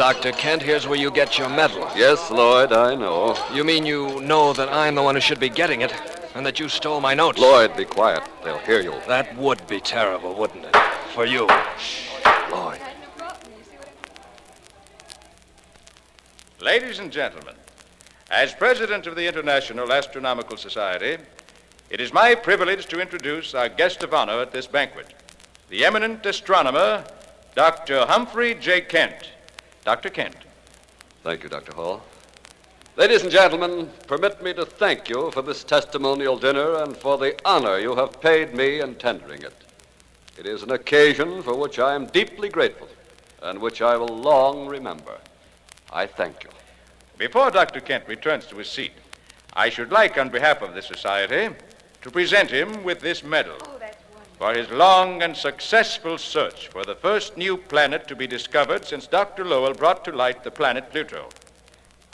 Dr. Kent, here's where you get your medal. Yes, Lloyd, I know. You mean you know that I'm the one who should be getting it, and that you stole my notes? Lloyd, be quiet. They'll hear you. That would be terrible, wouldn't it? For you. Shh, Lloyd. Ladies and gentlemen, as president of the International Astronomical Society, it is my privilege to introduce our guest of honor at this banquet, the eminent astronomer, Dr. Humphrey J. Kent. Dr. Kent. Thank you, Dr. Hall. Ladies and gentlemen, permit me to thank you for this testimonial dinner and for the honor you have paid me in tendering it. It is an occasion for which I am deeply grateful and which I will long remember. I thank you. Before Dr. Kent returns to his seat, I should like, on behalf of the Society, to present him with this medal for his long and successful search for the first new planet to be discovered since Dr. Lowell brought to light the planet Pluto.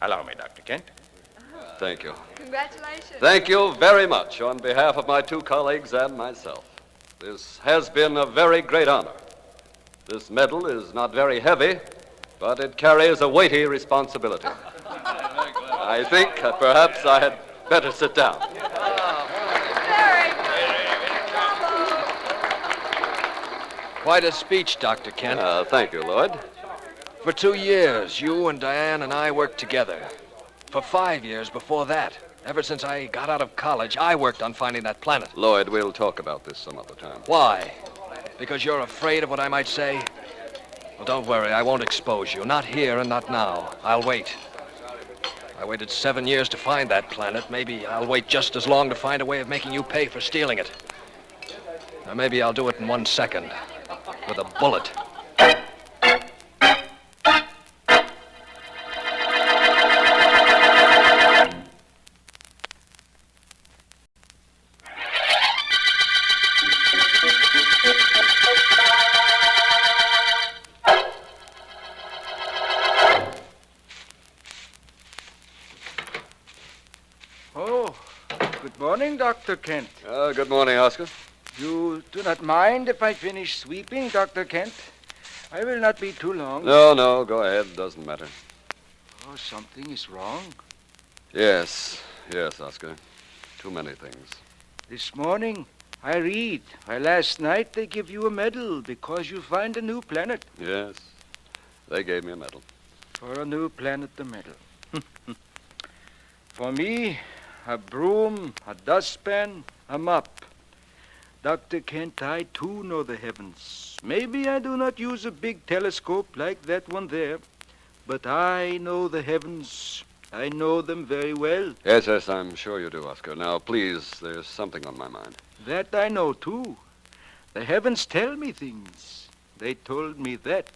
Allow me, Dr. Kent. Thank you. Congratulations. Thank you very much on behalf of my two colleagues and myself. This has been a very great honor. This medal is not very heavy, but it carries a weighty responsibility. I think perhaps I had better sit down. Quite a speech, Dr. Kent. Thank you, Lloyd. For 2 years, you and Diane and I worked together. For 5 years before that, ever since I got out of college, I worked on finding that planet. Lloyd, we'll talk about this some other time. Why? Because you're afraid of what I might say? Well, don't worry, I won't expose you. Not here and not now. I'll wait. I waited 7 years to find that planet. Maybe I'll wait just as long to find a way of making you pay for stealing it. Or maybe I'll do it in 1 second. With a bullet. Oh, good morning, Dr. Kent. Good morning, Oscar. You do not mind if I finish sweeping, Dr. Kent? I will not be too long. No, go ahead. Doesn't matter. Oh, something is wrong. Yes, Oscar. Too many things. This morning, I read. Why, last night they give you a medal because you find a new planet. Yes, they gave me a medal. For a new planet, the medal. For me, a broom, a dustpan, a mop. Dr. Kent, I too know the heavens. Maybe I do not use a big telescope like that one there, but I know the heavens. I know them very well. Yes, I'm sure you do, Oscar. Now, please, there's something on my mind. That I know too. The heavens tell me things. They told me that.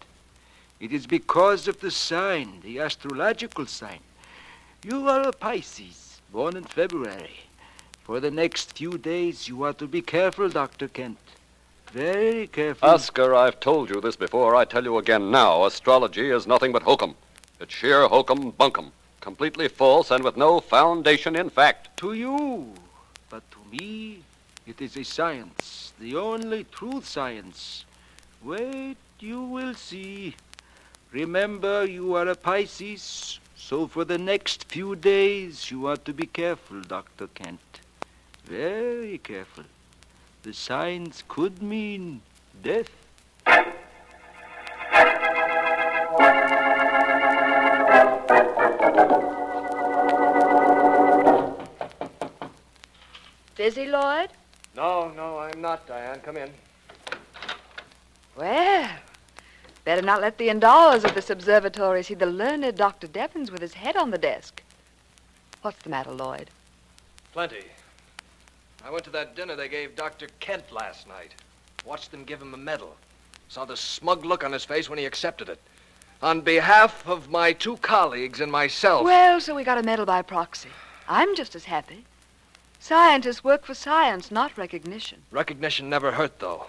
It is because of the sign, the astrological sign. You are a Pisces, born in February. For the next few days, you are to be careful, Dr. Kent. Very careful. Oscar, I've told you this before. I tell you again now. Astrology is nothing but hokum. It's sheer hokum bunkum. Completely false and with no foundation in fact. To you. But to me, it is a science. The only true science. Wait, you will see. Remember, you are a Pisces. So for the next few days, you are to be careful, Dr. Kent. Very careful. The signs could mean death. Busy, Lloyd? No, I'm not, Diane. Come in. Well, better not let the endowers of this observatory see the learned Dr. Devons with his head on the desk. What's the matter, Lloyd? Plenty. I went to that dinner they gave Dr. Kent last night. Watched them give him a medal. Saw the smug look on his face when he accepted it. On behalf of my two colleagues and myself... Well, so we got a medal by proxy. I'm just as happy. Scientists work for science, not recognition. Recognition never hurt, though.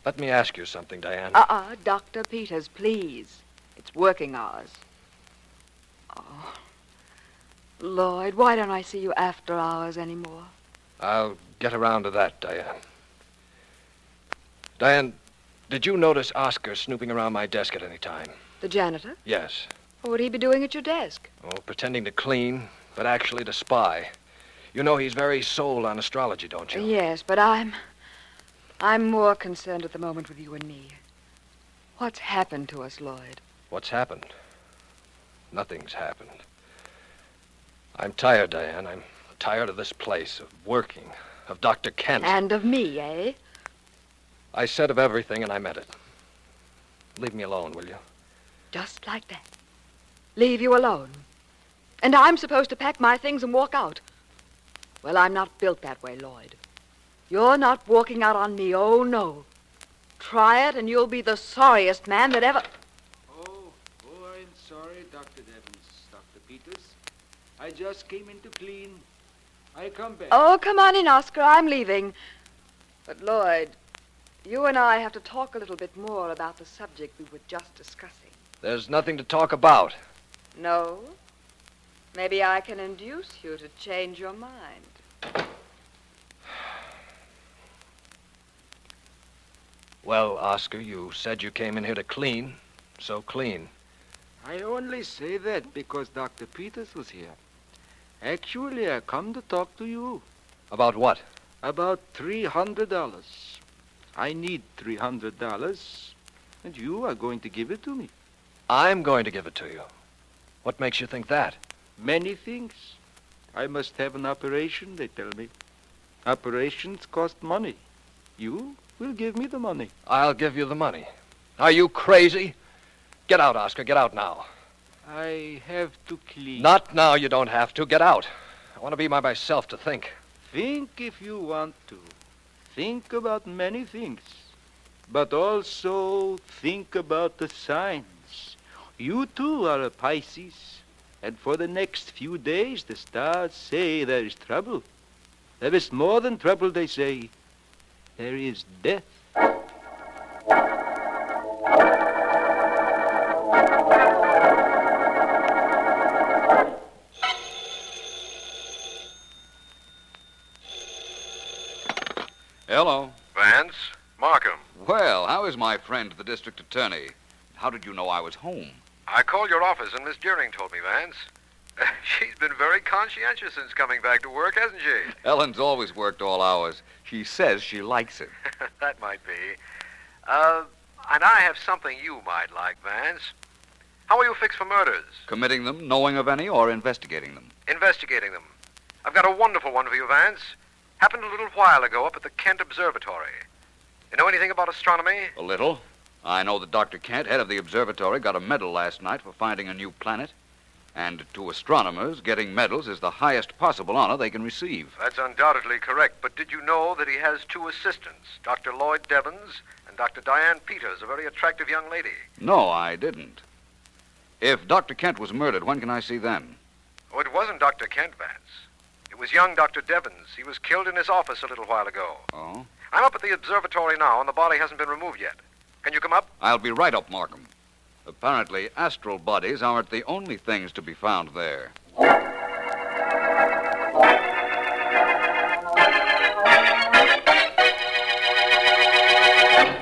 Let me ask you something, Diane. Dr. Peters, please. It's working hours. Oh... Lloyd, why don't I see you after hours anymore? I'll get around to that, Diane. Diane, did you notice Oscar snooping around my desk at any time? The janitor? Yes. What would he be doing at your desk? Oh, pretending to clean, but actually to spy. You know he's very sold on astrology, don't you? Yes, but I'm more concerned at the moment with you and me. What's happened to us, Lloyd? What's happened? Nothing's happened. I'm tired, Diane. I'm tired of this place, of working, of Dr. Kent. And of me, eh? I said of everything, and I meant it. Leave me alone, will you? Just like that. Leave you alone. And I'm supposed to pack my things and walk out. Well, I'm not built that way, Lloyd. You're not walking out on me, oh, no. Try it, and you'll be the sorriest man that ever... Oh, I'm sorry, Dr. Devons, Dr. Peters. I just came in to clean. I come back. Oh, come on in, Oscar. I'm leaving. But, Lloyd, you and I have to talk a little bit more about the subject we were just discussing. There's nothing to talk about. No? Maybe I can induce you to change your mind. Well, Oscar, you said you came in here to clean, so clean. I only say that because Dr. Peters was here. Actually, I come to talk to you. About what? About $300. I need $300, and you are going to give it to me. I'm going to give it to you. What makes you think that? Many things. I must have an operation, they tell me. Operations cost money. You will give me the money. I'll give you the money. Are you crazy? Get out, Oscar. Get out now. I have to clean. Not now. You don't have to. Get out. I want to be by myself to think. Think if you want to. Think about many things. But also think about the signs. You too are a Pisces. And for the next few days, the stars say there is trouble. There is more than trouble, they say. There is death. Hello. Vance? Markham. Well, how is my friend, the district attorney? How did you know I was home? I called your office and Miss Deering told me, Vance. She's been very conscientious since coming back to work, hasn't she? Ellen's always worked all hours. She says she likes it. That might be. And I have something you might like, Vance. How are you fixed for murders? Committing them, knowing of any, or investigating them? Investigating them. I've got a wonderful one for you, Vance. Happened a little while ago up at the Kent Observatory. You know anything about astronomy? A little. I know that Dr. Kent, head of the observatory, got a medal last night for finding a new planet. And to astronomers, getting medals is the highest possible honor they can receive. That's undoubtedly correct, but did you know that he has two assistants, Dr. Lloyd Devons and Dr. Diane Peters, a very attractive young lady? No, I didn't. If Dr. Kent was murdered, when can I see them? Oh, it wasn't Dr. Kent, Vance. It was young Dr. Devons. He was killed in his office a little while ago. Oh? I'm up at the observatory now, and the body hasn't been removed yet. Can you come up? I'll be right up, Markham. Apparently, astral bodies aren't the only things to be found there.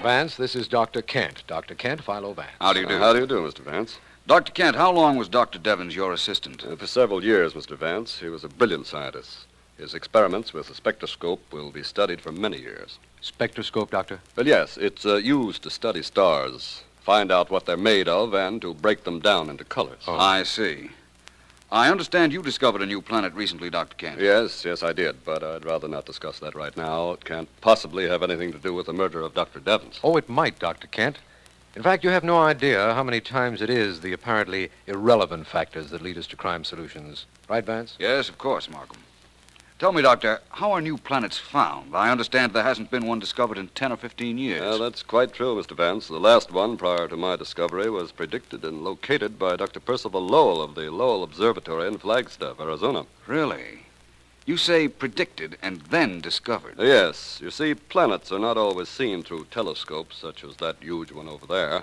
Vance, this is Dr. Kent. Dr. Kent, Philo Vance. How do you do? How do you do, Mr. Vance? Dr. Kent, how long was Dr. Devons your assistant? For several years, Mr. Vance. He was a brilliant scientist. His experiments with the spectroscope will be studied for many years. Spectroscope, Doctor? Well, yes, it's used to study stars, find out what they're made of, and to break them down into colors. Oh. I see. I understand you discovered a new planet recently, Dr. Kent. Yes, I did, but I'd rather not discuss that right now. It can't possibly have anything to do with the murder of Dr. Devons. Oh, it might, Dr. Kent. In fact, you have no idea how many times it is the apparently irrelevant factors that lead us to crime solutions. Right, Vance? Yes, of course, Markham. Tell me, Doctor, how are new planets found? I understand there hasn't been one discovered in 10 or 15 years. That's quite true, Mr. Vance. The last one, prior to my discovery, was predicted and located by Dr. Percival Lowell of the Lowell Observatory in Flagstaff, Arizona. Really? You say predicted and then discovered. Yes. You see, planets are not always seen through telescopes, such as that huge one over there.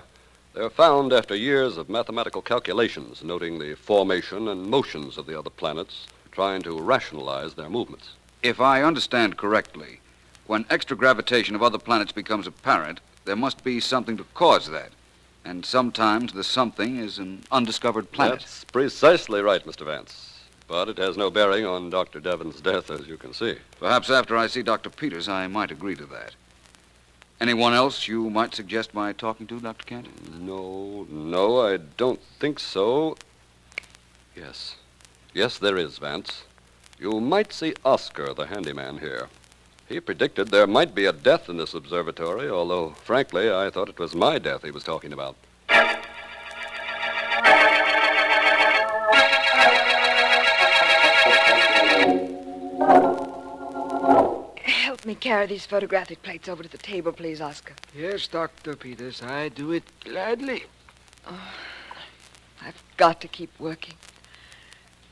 They're found after years of mathematical calculations, noting the formation and motions of the other planets, trying to rationalize their movements. If I understand correctly, when extra gravitation of other planets becomes apparent, there must be something to cause that. And sometimes the something is an undiscovered planet. That's precisely right, Mr. Vance. But it has no bearing on Dr. Devon's death, as you can see. Perhaps after I see Dr. Peters, I might agree to that. Anyone else you might suggest my talking to, Dr. Kent? No, I don't think so. Yes, there is, Vance. You might see Oscar, the handyman here. He predicted there might be a death in this observatory, although, frankly, I thought it was my death he was talking about. Help me carry these photographic plates over to the table, please, Oscar. Yes, Dr. Peters, I do it gladly. I've got to keep working.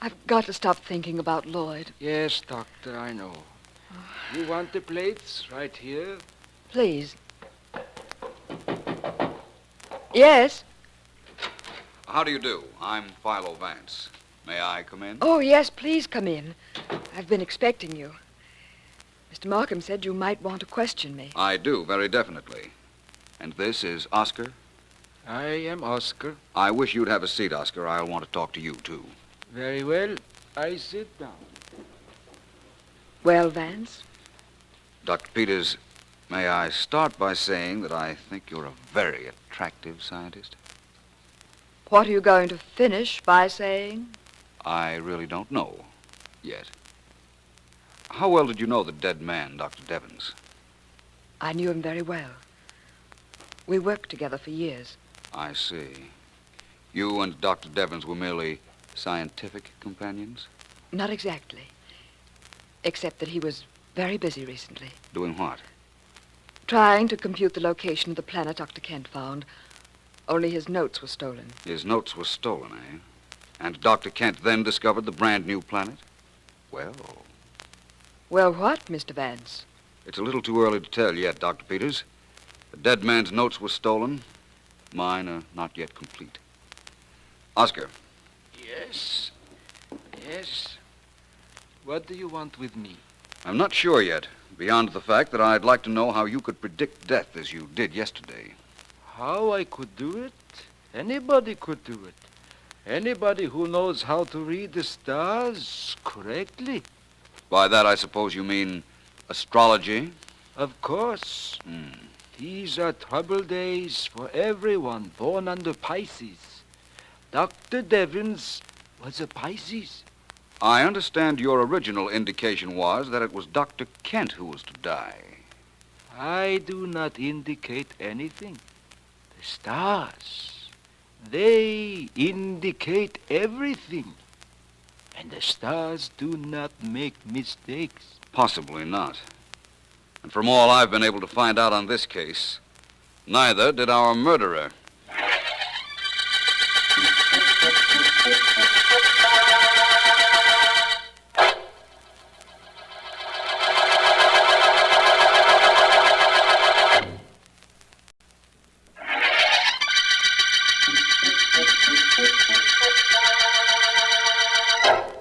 I've got to stop thinking about Lloyd. Yes, Doctor, I know. You want the plates right here? Please. Yes? How do you do? I'm Philo Vance. May I come in? Oh, yes, please come in. I've been expecting you. Mr. Markham said you might want to question me. I do, very definitely. And this is Oscar? I am Oscar. I wish you'd have a seat, Oscar. I'll want to talk to you, too. Very well. I sit down. Well, Vance? Dr. Peters, may I start by saying that I think you're a very attractive scientist? What are you going to finish by saying? I really don't know yet. How well did you know the dead man, Dr. Devons? I knew him very well. We worked together for years. I see. You and Dr. Devons were merely scientific companions? Not exactly. Except that he was very busy recently. Doing what? Trying to compute the location of the planet Dr. Kent found. Only his notes were stolen. His notes were stolen, eh? And Dr. Kent then discovered the brand new planet? Well... Well, what, Mr. Vance? It's a little too early to tell yet, Dr. Peters. The dead man's notes were stolen. Mine are not yet complete. Oscar. Yes. Yes. What do you want with me? I'm not sure yet, beyond the fact that I'd like to know how you could predict death as you did yesterday. How I could do it? Anybody could do it. Anybody who knows how to read the stars correctly. By that, I suppose you mean astrology? Of course. These are troubled days for everyone born under Pisces. Dr. Devons was a Pisces. I understand your original indication was that it was Dr. Kent who was to die. I do not indicate anything. The stars, they indicate everything. And the stars do not make mistakes. Possibly not. And from all I've been able to find out on this case, neither did our murderer.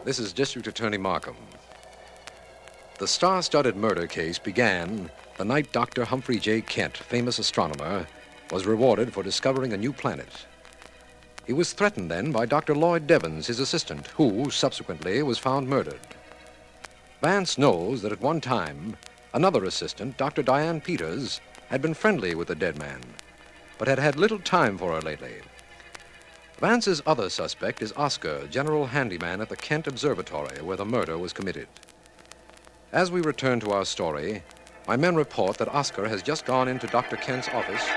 This is District Attorney Markham. The star-studded murder case began the night Dr. Humphrey J. Kent, famous astronomer, was rewarded for discovering a new planet. He was threatened then by Dr. Lloyd Devons, his assistant, who subsequently was found murdered. Vance knows that at one time, another assistant, Dr. Diane Peters, had been friendly with the dead man, but had had little time for her lately. Vance's other suspect is Oscar, general handyman at the Kent Observatory, where the murder was committed. As we return to our story, my men report that Oscar has just gone into Dr. Kent's office.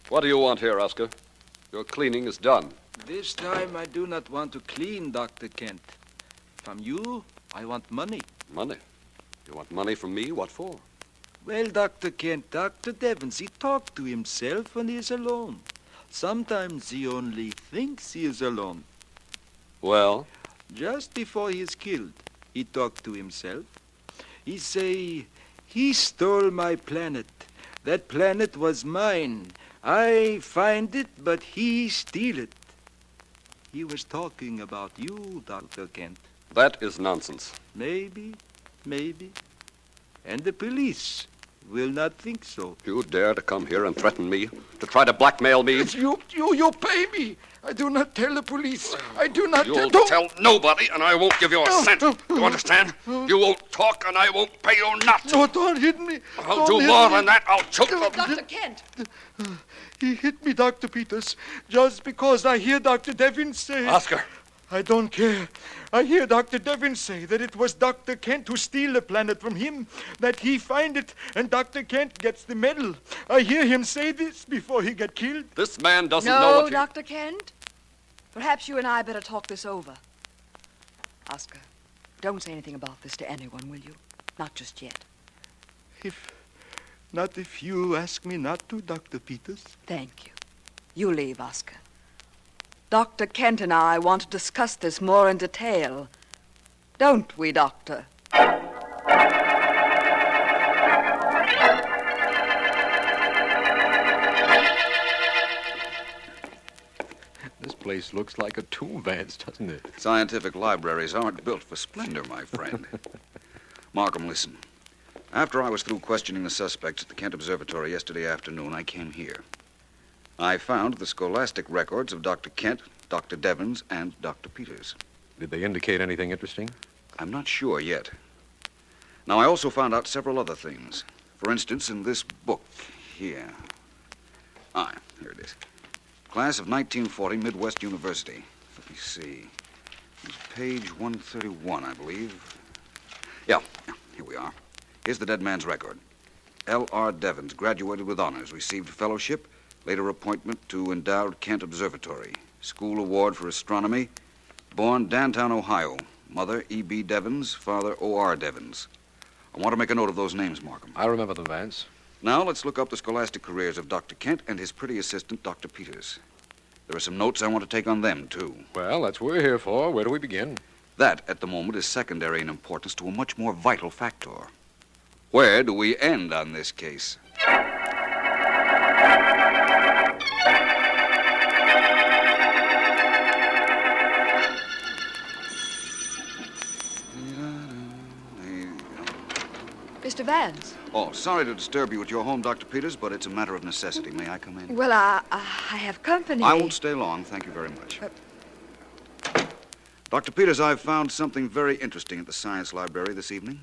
What do you want here, Oscar? Your cleaning is done. This time I do not want to clean, Dr. Kent. From you, I want money. Money? You want money from me? What for? Well, Dr. Kent, Dr. Devons, he talks to himself when he is alone. Sometimes he only thinks he is alone. Well? Just before he is killed, he talked to himself. He say, he stole my planet. That planet was mine. I find it, but he steal it. He was talking about you, Dr. Kent. That is nonsense. Maybe. And the police, will not think so. You dare to come here and threaten me? To try to blackmail me? You pay me. I do not tell the police. I do not You'll tell nobody, and I won't give you a cent. You understand? You won't talk, and I won't pay you nothing. No, don't hit me. I'll do more than that. I'll choke the... Dr. Kent! He hit me, Dr. Peters, just because I hear Dr. Devins say... Oscar. I don't care. I hear Dr. Devins say that it was Dr. Kent who steal the planet from him, that he find it, and Dr. Kent gets the medal. I hear him say this before he get killed. This man doesn't know No, what Dr. Kent. Perhaps you and I better talk this over. Oscar, don't say anything about this to anyone, will you? Not just yet. Not if you ask me not to, Dr. Peters. Thank you. You leave, Oscar. Dr. Kent and I want to discuss this more in detail. Don't we, Doctor? This place looks like a tomb, Vance, doesn't it? Scientific libraries aren't built for splendor, my friend. Markham, listen. After I was through questioning the suspects at the Kent Observatory yesterday afternoon, I came here. I found the scholastic records of Dr. Kent, Dr. Devins, and Dr. Peters. Did they indicate anything interesting? I'm not sure yet. Now, I also found out several other things. For instance, in this book here. Here it is. Class of 1940, Midwest University. Let me see. It's page 131, I believe. Yeah, here we are. Here's the dead man's record. L.R. Devins, graduated with honors, received fellowship, later appointment to endowed Kent Observatory, school award for astronomy, born Dantown, Ohio. Mother, E.B. Devins, father, O.R. Devins. I want to make a note of those names, Markham. I remember them, Vance. Now, let's look up the scholastic careers of Dr. Kent and his pretty assistant, Dr. Peters. There are some notes I want to take on them, too. Well, that's what we're here for. Where do we begin? That, at the moment, is secondary in importance to a much more vital factor. Where do we end on this case? Mr. Vance. Oh, sorry to disturb you at your home, Dr. Peters, but it's a matter of necessity. May I come in? Well, I have company. I won't stay long. Thank you very much. Dr. Peters, I've found something very interesting at the science library this evening.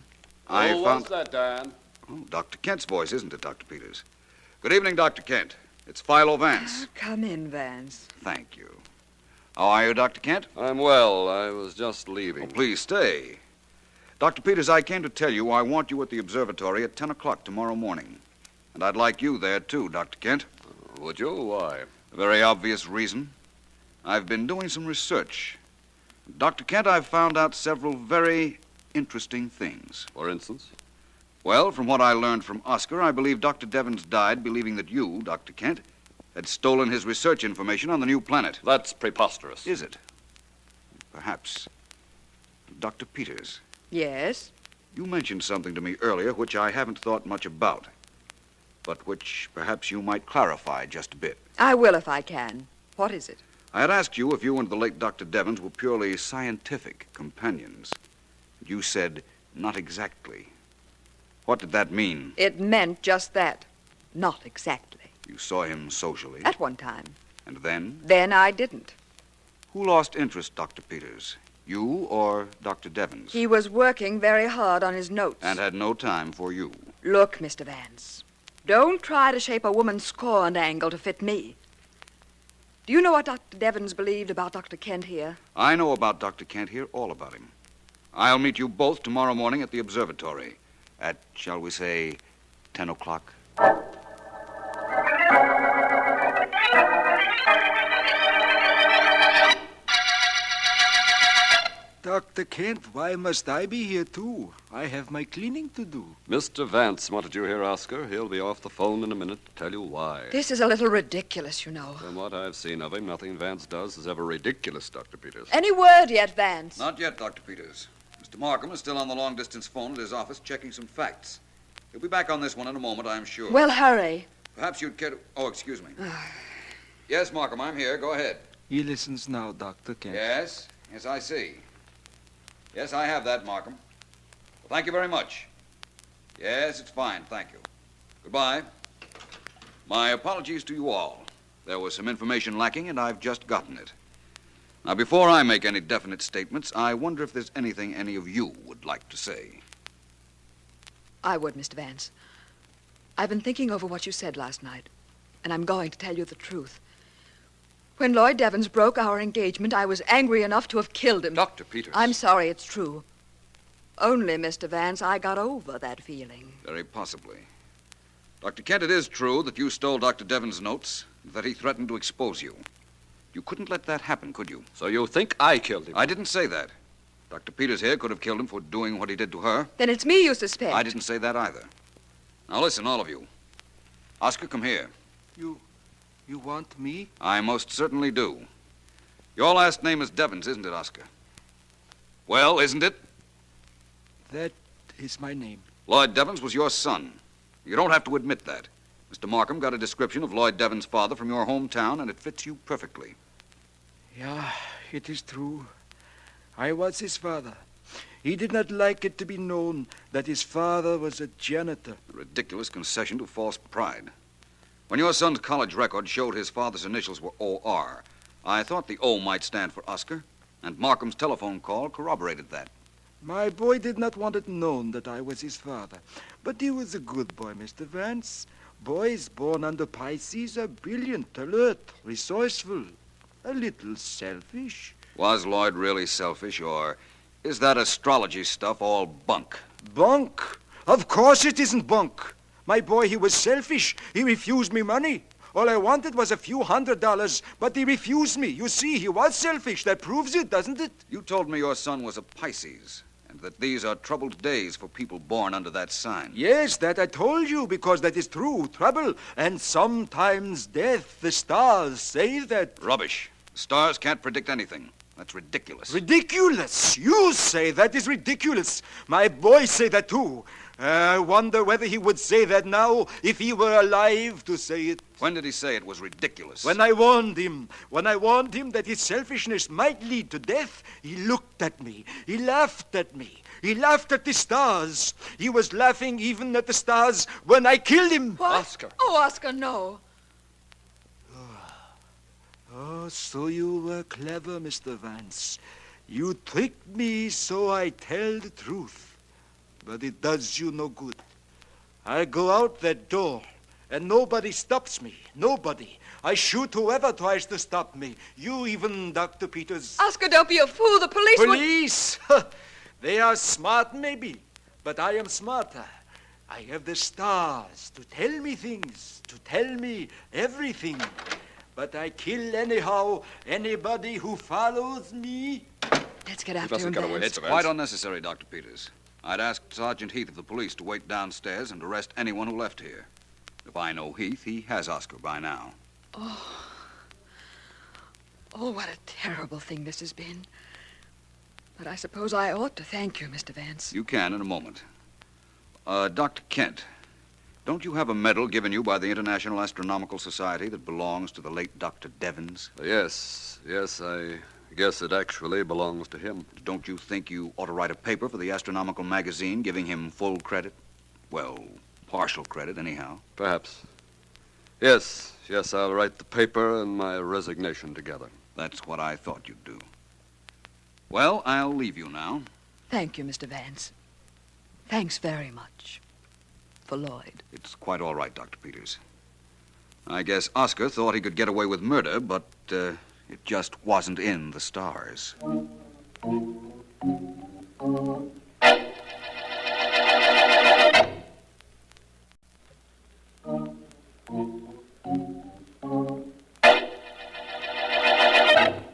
What's that, Dan? Oh, Dr. Kent's voice, isn't it, Dr. Peters? Good evening, Dr. Kent. It's Philo Vance. Come in, Vance. Thank you. How are you, Dr. Kent? I'm well. I was just leaving. Oh, please stay. Dr. Peters, I came to tell you I want you at the observatory at 10 o'clock tomorrow morning. And I'd like you there, too, Dr. Kent. Would you? Why? A very obvious reason. I've been doing some research. Dr. Kent, I've found out several very interesting things. For instance? Well, from what I learned from Oscar, I believe Dr. Devins died believing that you, Dr. Kent, had stolen his research information on the new planet. That's preposterous. Is it? Perhaps. Dr. Peters. Yes? You mentioned something to me earlier which I haven't thought much about, but which perhaps you might clarify just a bit. I will if I can. What is it? I had asked you if you and the late Dr. Devins were purely scientific companions. You said, not exactly. What did that mean? It meant just that. Not exactly. You saw him socially? At one time. And then? Then I didn't. Who lost interest, Dr. Peters? You or Dr. Devins? He was working very hard on his notes. And had no time for you. Look, Mr. Vance, don't try to shape a woman's scorn angle to fit me. Do you know what Dr. Devins believed about Dr. Kent here? I know about Dr. Kent here, all about him. I'll meet you both tomorrow morning at the observatory at, shall we say, 10 o'clock. Dr. Kent, why must I be here, too? I have my cleaning to do. Mr. Vance wanted you here, Oscar. He'll be off the phone in a minute to tell you why. This is a little ridiculous, you know. From what I've seen of him, nothing Vance does is ever ridiculous, Dr. Peters. Any word yet, Vance? Not yet, Dr. Peters. Mr. Markham is still on the long-distance phone at his office checking some facts. He'll be back on this one in a moment, I'm sure. Well, hurry. Perhaps you'd care to... Oh, excuse me. Yes, Markham, I'm here. Go ahead. He listens now, Dr. Kent. Yes? Yes, I see. Yes, I have that, Markham. Well, thank you very much. Yes, it's fine, thank you. Goodbye. My apologies to you all. There was some information lacking, and I've just gotten it. Now, before I make any definite statements, I wonder if there's anything any of you would like to say. I would, Mr. Vance. I've been thinking over what you said last night, and I'm going to tell you the truth. When Lloyd Devons broke our engagement, I was angry enough to have killed him. Dr. Peters. I'm sorry, it's true. Only, Mr. Vance, I got over that feeling. Very possibly. Dr. Kent, it is true that you stole Dr. Devon's notes, and that he threatened to expose you. You couldn't let that happen, could you? So you think I killed him? I didn't say that. Dr. Peters here could have killed him for doing what he did to her. Then it's me you suspect. I didn't say that either. Now listen, all of you. Oscar, come here. You want me? I most certainly do. Your last name is Devons, isn't it, Oscar? Well, isn't it? That is my name. Lloyd Devons was your son. You don't have to admit that. Mr. Markham got a description of Lloyd Devons' father from your hometown, and it fits you perfectly. Yeah, it is true. I was his father. He did not like it to be known that his father was a janitor. A ridiculous concession to false pride. When your son's college record showed his father's initials were O.R., I thought the O might stand for Oscar, and Markham's telephone call corroborated that. My boy did not want it known that I was his father, but he was a good boy, Mr. Vance. Boys born under Pisces are brilliant, alert, resourceful, a little selfish. Was Lloyd really selfish, or is that astrology stuff all bunk? Bunk? Of course it isn't bunk. My boy, he was selfish. He refused me money. All I wanted was a few $100, but he refused me. You see, he was selfish. That proves it, doesn't it? You told me your son was a Pisces, and that these are troubled days for people born under that sign. Yes, that I told you, because that is true. Trouble, and sometimes death. The stars say that. Rubbish. The stars can't predict anything. That's ridiculous. Ridiculous? You say that is ridiculous. My boy say that too. I wonder whether he would say that now if he were alive to say it. When did he say it was ridiculous? When I warned him. When I warned him that his selfishness might lead to death, he looked at me. He laughed at me. He laughed at the stars. He was laughing even at the stars when I killed him. What? Oscar. Oh, Oscar, no. Oh, so you were clever, Mr. Vance. You tricked me so I tell the truth. But it does you no good. I go out that door, and nobody stops me. Nobody. I shoot whoever tries to stop me. You even, Dr. Peters. Oscar, don't be a fool. The police will... Police? They are smart, maybe, but I am smarter. I have the stars to tell me things, to tell me everything. But I kill anyhow anybody who follows me. Let's get after him, Vance. It's quite unnecessary, Dr. Peters. I'd ask Sergeant Heath of the police to wait downstairs and arrest anyone who left here. If I know Heath, he has Oscar by now. Oh, what a terrible thing this has been. But I suppose I ought to thank you, Mr. Vance. You can in a moment. Dr. Kent, don't you have a medal given you by the International Astronomical Society that belongs to the late Dr. Devons? Yes, I guess it actually belongs to him. Don't you think you ought to write a paper for the astronomical magazine giving him full credit? Well, partial credit, anyhow. Perhaps. Yes, I'll write the paper and my resignation together. That's what I thought you'd do. Well, I'll leave you now. Thank you, Mr. Vance. Thanks very much. For Lloyd. It's quite all right, Dr. Peters. I guess Oscar thought he could get away with murder, but it just wasn't in the stars.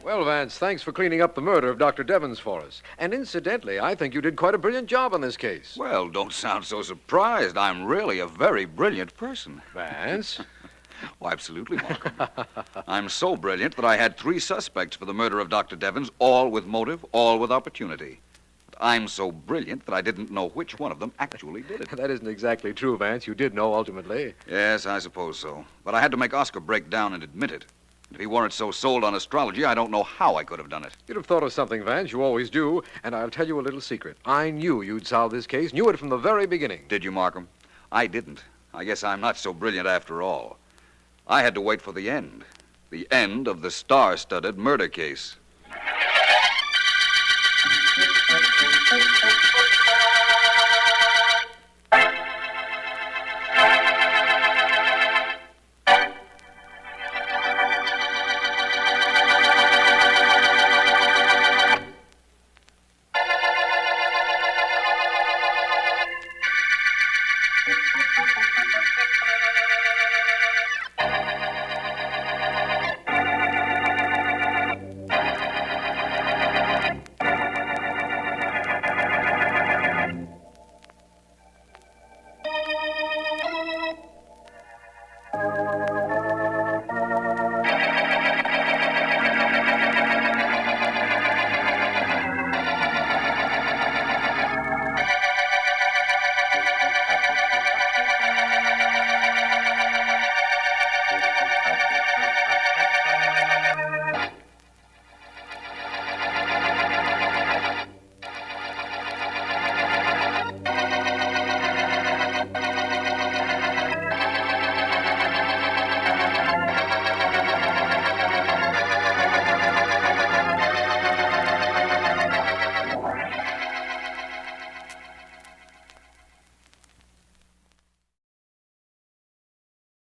Well, Vance, thanks for cleaning up the murder of Dr. Devons for us. And incidentally, I think you did quite a brilliant job on this case. Well, don't sound so surprised. I'm really a very brilliant person. Vance? Oh, absolutely, Markham. I'm so brilliant that I had 3 suspects for the murder of Dr. Devons, all with motive, all with opportunity. But I'm so brilliant that I didn't know which one of them actually did it. That isn't exactly true, Vance. You did know ultimately. Yes, I suppose so. But I had to make Oscar break down and admit it. If he weren't so sold on astrology, I don't know how I could have done it. You'd have thought of something, Vance. You always do. And I'll tell you a little secret. I knew you'd solve this case. Knew it from the very beginning. Did you, Markham? I didn't. I guess I'm not so brilliant after all. I had to wait for the end of the star-studded murder case.